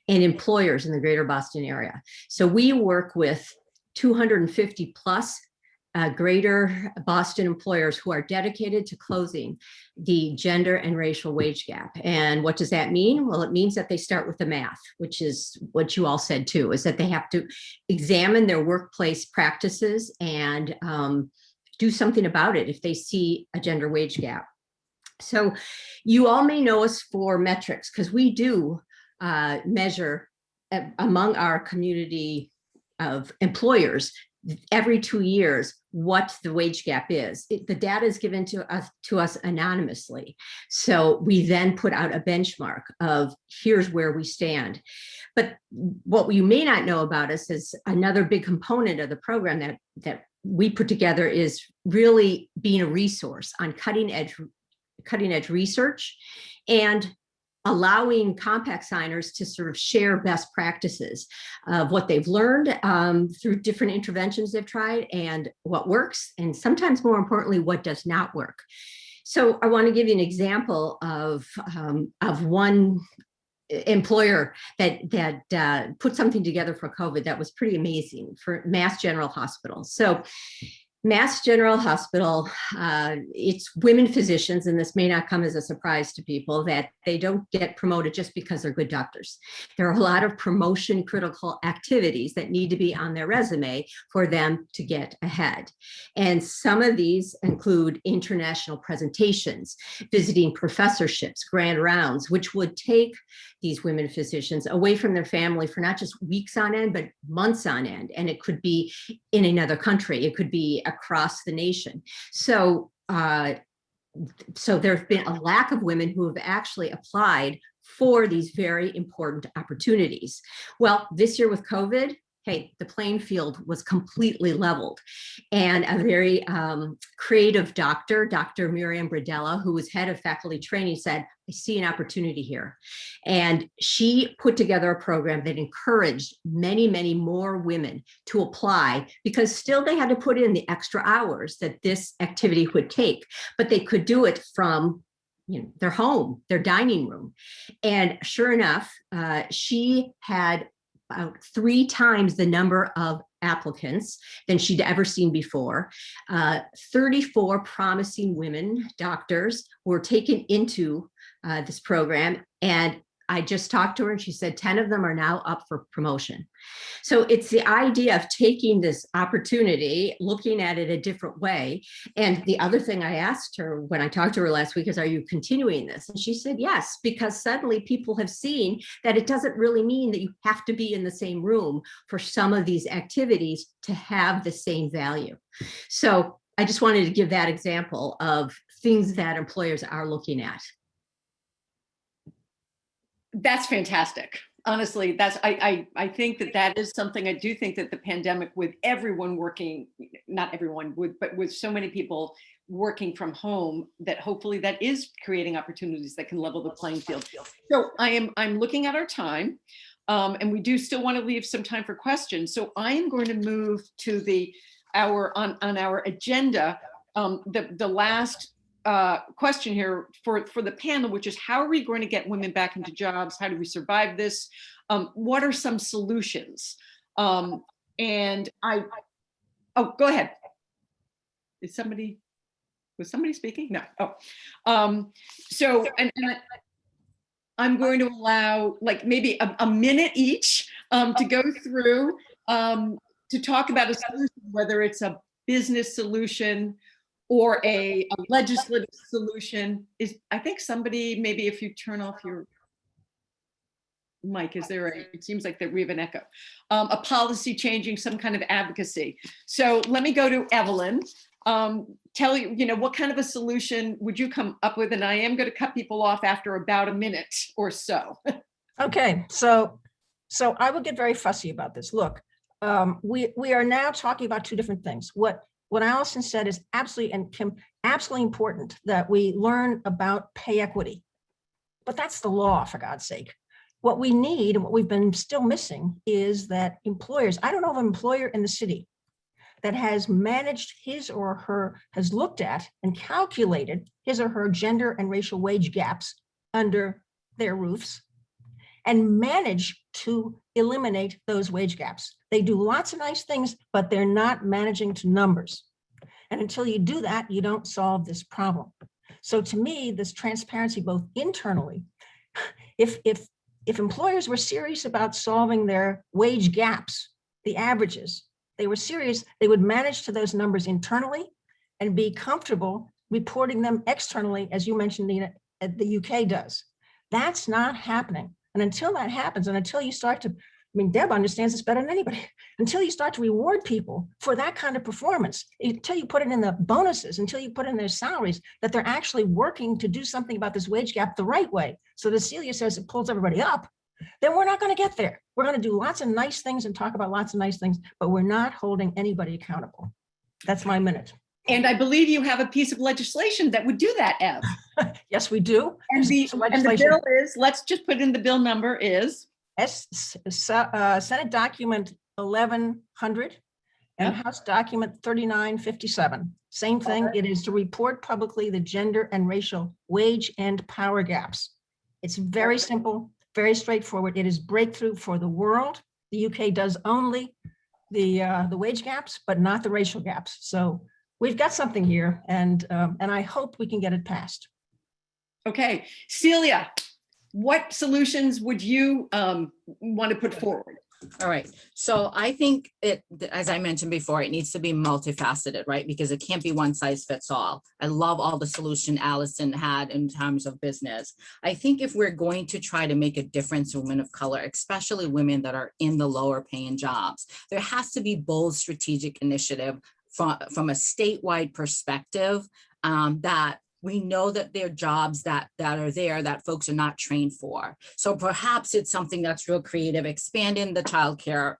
and employers in the greater Boston area. So we work with 250 plus greater Boston employers who are dedicated to closing the gender and racial wage gap. And what does that mean? Well, it means that they start with the math, which is what you all said too, is that they have to examine their workplace practices and do something about it if they see a gender wage gap. So you all may know us for metrics, because we do measure among our community of employers every 2 years what the wage gap is. The data is given to us anonymously. So we then put out a benchmark of here's where we stand. But what you may not know about us is another big component of the program that we put together is really being a resource on cutting edge research and allowing compact signers to sort of share best practices of what they've learned through different interventions they've tried and what works, and sometimes more importantly, what does not work. So I want to give you an example of one employer that put something together for COVID that was pretty amazing for Mass General Hospital. So Mass General Hospital, it's women physicians, and this may not come as a surprise to people, that they don't get promoted just because they're good doctors. There are a lot of promotion critical activities that need to be on their resume for them to get ahead. And some of these include international presentations, visiting professorships, grand rounds, which would take these women physicians away from their family for not just weeks on end, but months on end. And it could be in another country. It could be across the nation. So there's been a lack of women who have actually applied for these very important opportunities. Well, this year with COVID, hey, the playing field was completely leveled. And a very creative doctor, Dr. Miriam Bradella, who was head of faculty training, said, I see an opportunity here. And she put together a program that encouraged many, many more women to apply, because still they had to put in the extra hours that this activity would take, but they could do it from their home, their dining room. And sure enough, she had about 3 times the number of applicants than she'd ever seen before. 34 promising women doctors were taken into this program, and I just talked to her and she said 10 of them are now up for promotion. So it's the idea of taking this opportunity, looking at it a different way. And the other thing I asked her when I talked to her last week is, are you continuing this? And she said, yes, because suddenly people have seen that it doesn't really mean that you have to be in the same room for some of these activities to have the same value. So I just wanted to give that example of things that employers are looking at. That's fantastic. Honestly, I think that is something. I do think that the pandemic, with everyone working, not everyone would, but with so many people working from home, that hopefully that is creating opportunities that can level the playing field. So I'm looking at our time, and we do still want to leave some time for questions. So I am going to move to on our agenda, the last question here for the panel, which is, how are we going to get women back into jobs? How do we survive this? What are some solutions? Oh, go ahead. Was somebody speaking? No. So I'm going to allow like maybe a minute each to go through to talk about a solution, whether it's a business solution or a legislative solution. I think somebody, maybe if you turn off your mic, it seems like that we have an echo. A policy changing, some kind of advocacy. So let me go to Evelyn. Tell you, what kind of a solution would you come up with? And I am going to cut people off after about a minute or so. Okay, so I will get very fussy about this. Look, we are now talking about 2 different things. What Allison said is absolutely, and Kim, absolutely important that we learn about pay equity. But that's the law, for God's sake. What we need, and what we've been still missing, is that employers, I don't know of an employer in the city that has managed has looked at and calculated his or her gender and racial wage gaps under their roofs and manage to eliminate those wage gaps. They do lots of nice things, but they're not managing to numbers. And until you do that, you don't solve this problem. So to me, this transparency, both internally, if employers were serious about solving their wage gaps, the averages, they were serious, they would manage to those numbers internally and be comfortable reporting them externally, as you mentioned, Nina, the UK does. That's not happening. And until that happens, and until you start to, Deb understands this better than anybody, until you start to reward people for that kind of performance, until you put it in the bonuses, until you put in their salaries, that they're actually working to do something about this wage gap the right way. So that Celia says it pulls everybody up, then we're not going to get there. We're going to do lots of nice things and talk about lots of nice things, but we're not holding anybody accountable. That's my minute. And I believe you have a piece of legislation that would do that, Ev. Yes, we do. And the bill is, let's just put in the bill number is? Senate document 1100 and House document 3957. Same thing. It is to report publicly the gender and racial wage and power gaps. It's very simple, very straightforward. It is breakthrough for the world. The UK does only the wage gaps, but not the racial gaps. So we've got something here, and I hope we can get it passed. Okay, Celia, what solutions would you want to put forward? All right. So I think as I mentioned before, it needs to be multifaceted, right? Because it can't be one size fits all. I love all the solution Allison had in terms of business. I think if we're going to try to make a difference in women of color, especially women that are in the lower paying jobs, there has to be bold strategic initiative from a statewide perspective that we know that there are jobs that are there that folks are not trained for. So perhaps it's something that's real creative, expanding the childcare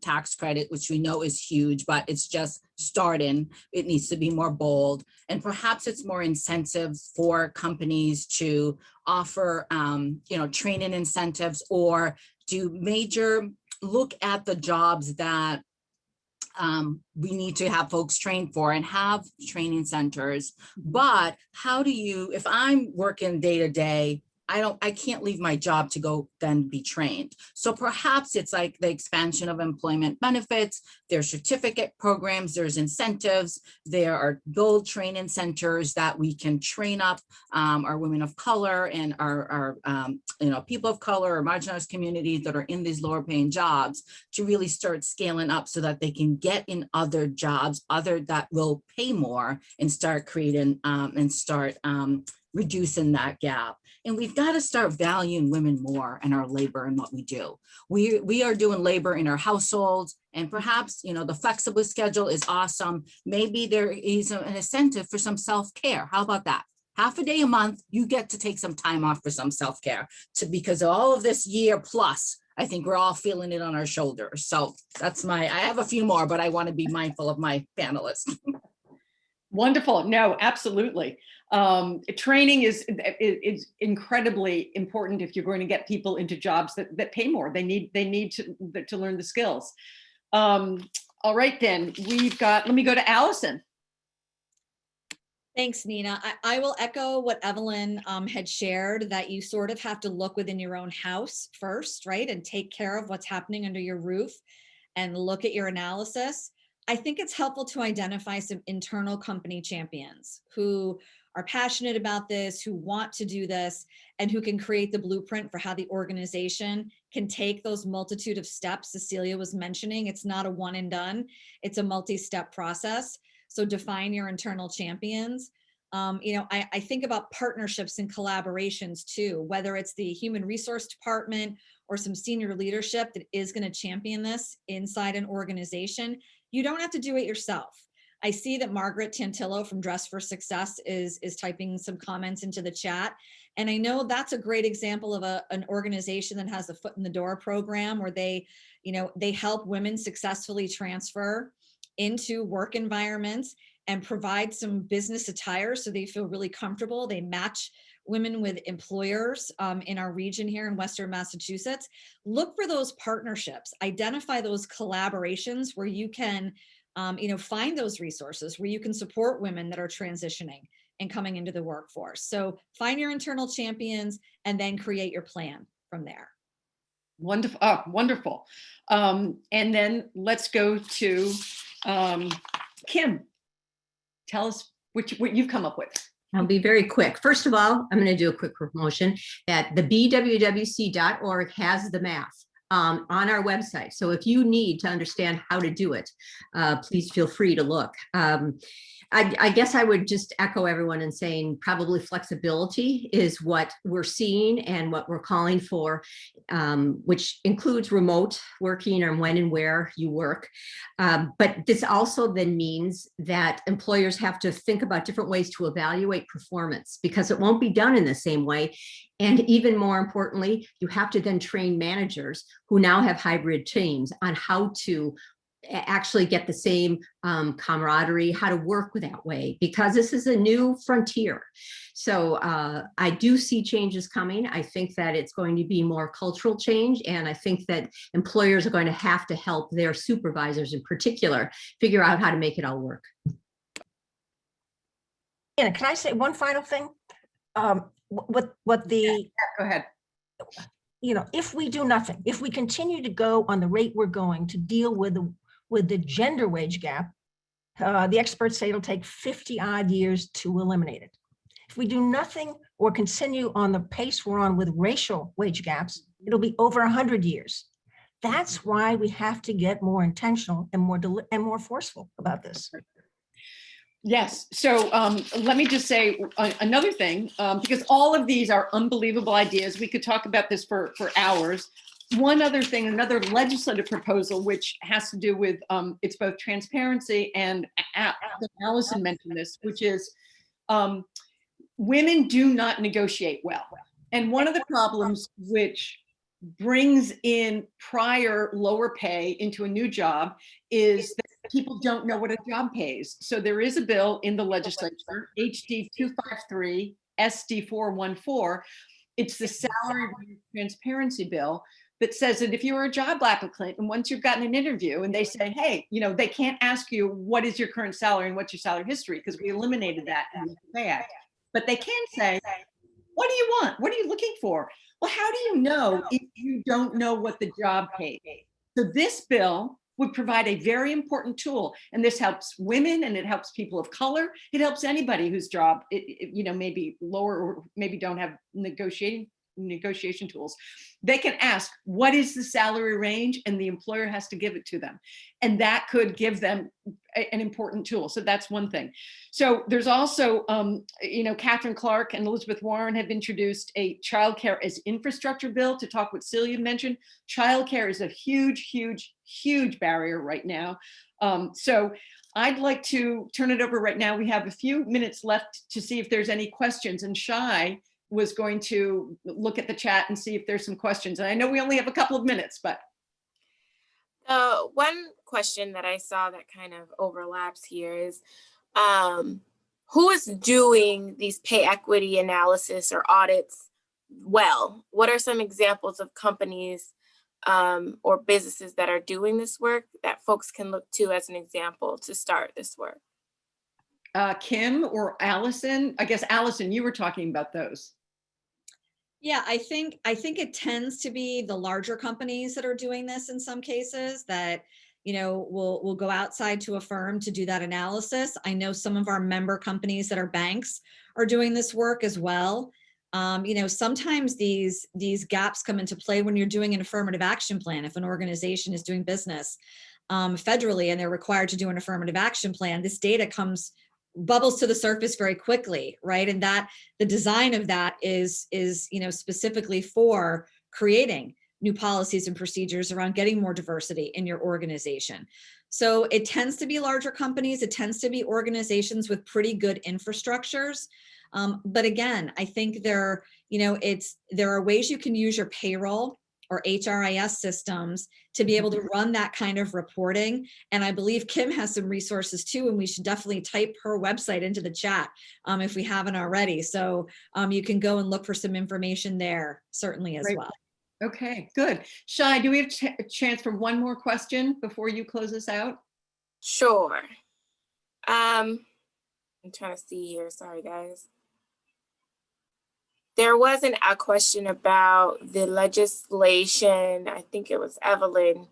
tax credit, which we know is huge, but it's just starting. It needs to be more bold. And perhaps it's more incentives for companies to offer, training incentives, or do look at the jobs that we need to have folks trained for and have training centers. But how do you, if I'm working day to day I can't leave my job to go then be trained. So perhaps it's like the expansion of employment benefits, there's certificate programs, there's incentives, there are gold training centers that we can train up our women of color and our people of color or marginalized communities that are in these lower paying jobs to really start scaling up so that they can get in other jobs, that will pay more, and start creating reducing that gap. And we've got to start valuing women more in our labor and what we do. We are doing labor in our households, and perhaps, the flexible schedule is awesome. Maybe there is an incentive for some self-care. How about that? Half a day a month, you get to take some time off for some self-care because of all of this year plus, I think we're all feeling it on our shoulders. So I have a few more, but I want to be mindful of my panelists. Wonderful. No, absolutely. Training is incredibly important if you're going to get people into jobs that pay more. They need to learn the skills. All right, then let me go to Allison. Thanks, Nina. I will echo what Evelyn had shared, that you sort of have to look within your own house first, right? And take care of what's happening under your roof and look at your analysis. I think it's helpful to identify some internal company champions who are passionate about this, who want to do this, and who can create the blueprint for how the organization can take those multitude of steps Celia was mentioning. It's not a one and done, it's a multi-step process. So define your internal champions. I think about partnerships and collaborations too, whether it's the human resource department or some senior leadership that is going to champion this inside an organization. You don't have to do it yourself. I see that Margaret Tantillo from Dress for Success is typing some comments into the chat. And I know that's a great example of an organization that has a foot in the door program where they help women successfully transfer into work environments and provide some business attire so they feel really comfortable. They match women with employers in our region here in Western Massachusetts. Look for those partnerships, identify those collaborations where you can find those resources where you can support women that are transitioning and coming into the workforce. So find your internal champions and then create your plan from there. Wonderful. Oh, wonderful. And then let's go to Kim. Tell us what you've come up with. I'll be very quick. First of all, I'm going to do a quick promotion that the bwwc.org has the math on our website. So if you need to understand how to do it, please feel free to look. I guess I would just echo everyone in saying probably flexibility is what we're seeing and what we're calling for, which includes remote working or when and where you work. But this also then means that employers have to think about different ways to evaluate performance because it won't be done in the same way. And even more importantly, you have to then train managers who now have hybrid teams on how to actually get the same camaraderie, how to work that way, because this is a new frontier. So I do see changes coming. I think that it's going to be more cultural change. And I think that employers are going to have to help their supervisors in particular figure out how to make it all work. Anna, can I say one final thing? Go ahead. If we do nothing, if we continue to go on the rate we're going to deal with the gender wage gap, the experts say it'll take 50 odd years to eliminate it. If we do nothing or continue on the pace we're on with racial wage gaps, it'll be over 100 years. That's why we have to get more intentional and more forceful about this. Yes. So let me just say another thing, because all of these are unbelievable ideas. We could talk about this for hours. One other thing, another legislative proposal, which has to do with, it's both transparency and Allison mentioned this, which is women do not negotiate well. And one of the problems which brings in prior lower pay into a new job is that people don't know what a job pays. So there is a bill in the legislature, HD 253 SD 414. It's the salary transparency bill that says that if you're a job applicant and once you've gotten an interview and they say, hey, they can't ask you what is your current salary and what's your salary history because we eliminated that in the Pay Act. But they can say, what what do you want? What are you looking for? Well, how do you know if you don't know what the job pays? So this bill would provide a very important tool, and this helps women and it helps people of color. It helps anybody whose job, maybe lower or maybe don't have negotiation tools. They can ask, what is the salary range? And the employer has to give it to them. And that could give them an important tool. So that's one thing. So there's also, Catherine Clark and Elizabeth Warren have introduced a childcare as infrastructure bill to talk what Celia mentioned. Childcare is a huge, huge, huge barrier right now. So I'd like to turn it over right now. We have a few minutes left to see if there's any questions, and Shai was going to look at the chat and see if there's some questions. And I know we only have a couple of minutes, but. One question that I saw that kind of overlaps here is, who is doing these pay equity analysis or audits well? What are some examples of companies or businesses that are doing this work that folks can look to as an example to start this work? Kim or Allison? I guess Allison, you were talking about those. Yeah, I think it tends to be the larger companies that are doing this in some cases that, will go outside to a firm to do that analysis. I know some of our member companies that are banks are doing this work as well. Sometimes these gaps come into play when you're doing an affirmative action plan. If an organization is doing business federally and they're required to do an affirmative action plan, this data bubbles to the surface very quickly, right? And that the design of that is specifically for creating new policies and procedures around getting more diversity in your organization. So it tends to be larger companies. It tends to be organizations with pretty good infrastructures. But again, I think there are ways you can use your payroll or HRIS systems to be able to run that kind of reporting. And I believe Kim has some resources too, and we should definitely type her website into the chat if we haven't already. So you can go and look for some information there, certainly as well. Okay, good. Shai, do we have a chance for one more question before you close us out? Sure. I'm trying to see here, sorry guys. There wasn't a question about the legislation. I think it was Evelyn.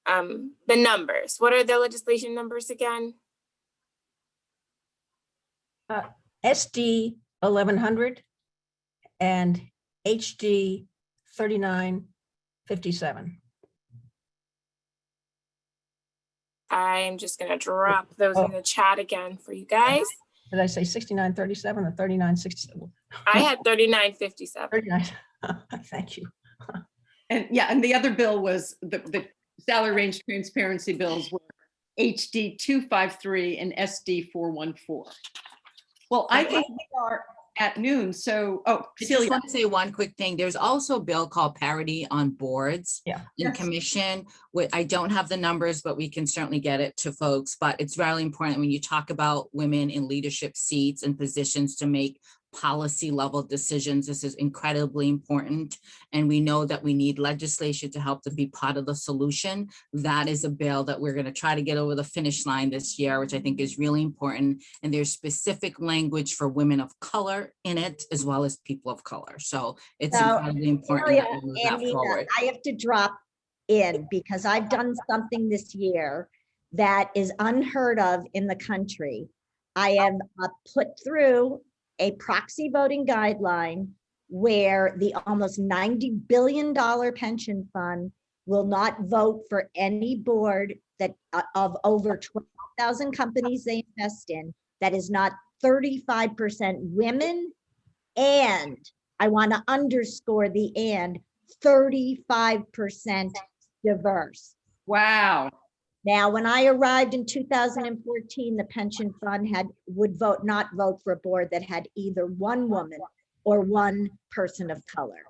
The numbers. What are the legislation numbers again? SD 1100 and HD 3957. I'm just going to drop those in the chat again for you guys. Did I say 6937 or 3967? I had 3957. 39. Thank you. And yeah, and the other bill was the salary range transparency bills were HD 253 and SD 414. Well, I think we are at noon. So, I Celia. just want to say one quick thing. There's also a bill called Parity on Boards and Commission. I don't have the numbers, but we can certainly get it to folks. But it's really important when you talk about women in leadership seats and positions to make policy level decisions. This is incredibly important. And we know that we need legislation to help to be part of the solution. That is a bill that we're going to try to get over the finish line this year, which I think is really important. And there's specific language for women of color in it, as well as people of color. So it's incredibly important that we move that forward. I have to drop in because I've done something this year that is unheard of in the country. I have put through a proxy voting guideline where the almost $90 billion pension fund will not vote for any board that of over 12,000 companies they invest in that is not 35% women, and I want to underscore the and 35% diverse. Wow. Now, when I arrived in 2014, the pension fund would not vote for a board that had either one woman or one person of color.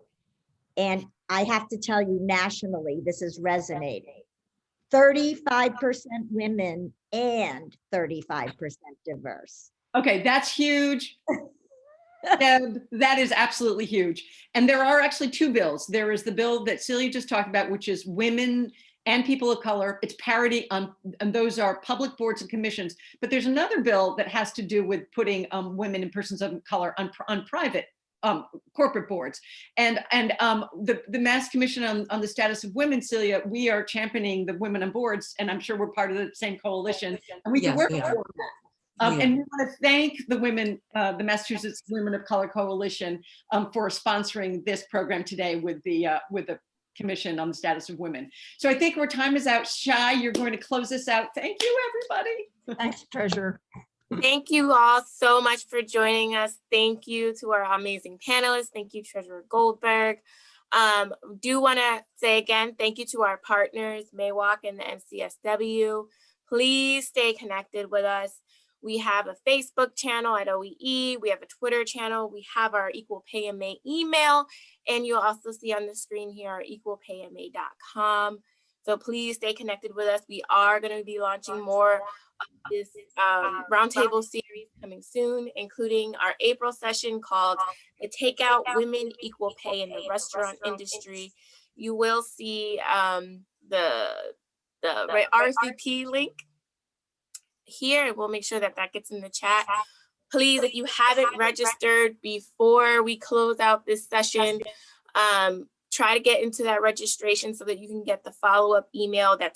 And I have to tell you, nationally, this is resonating. 35% women and 35% diverse. Okay, that's huge. Deb, that is absolutely huge. And there are actually two bills. There is the bill that Celia just talked about, which is women and people of color. It's parity on, and those are public boards and commissions. But there's another bill that has to do with putting women and persons of color on private corporate boards. And the Mass Commission on the Status of Women, Celia, we are championing the women on boards, and I'm sure we're part of the same coalition, and we can work with that. And we want to thank the women, the Massachusetts Women of Color Coalition, for sponsoring this program today with the Commission on the Status of Women. So I think our time is out. Shai, you're going to close this out. Thank you, everybody. Thanks, Treasurer. Thank you all so much for joining us. Thank you to our amazing panelists. Thank you, Treasurer Goldberg. Do want to say again, thank you to our partners, MAWOC and the NCSW. Please stay connected with us. We have a Facebook channel at OEE. We have a Twitter channel. We have our EqualPayMA email. And you'll also see on the screen here, our EqualPayMA.com. So please stay connected with us. We are going to be launching more of this roundtable series coming soon, including our April session called The Takeout Women Equal Pay in the Restaurant Industry. You will see the RSVP link here, and we'll make sure that that gets in the chat. Please, if you haven't registered before we close out this session, try to get into that registration so that you can get the follow-up email that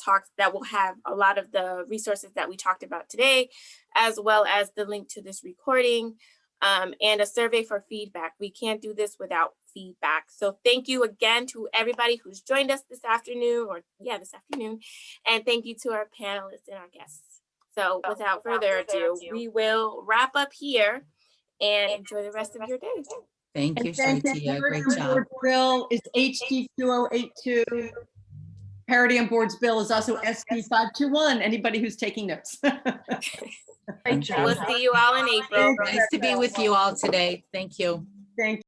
will have a lot of the resources that we talked about today, as well as the link to this recording and a survey for feedback. We can't do this without feedback. So thank you again to everybody who's joined us this afternoon, and thank you to our panelists and our guests. So without further ado, we will wrap up here and enjoy the rest of your day. Thank you, Shaitia. Great job. Bill is HD 2082. Parity on Boards bill is also SD 521. Anybody who's taking notes. Great job. We'll see you all in April. Nice to be with you all today. Thank you. Thank you.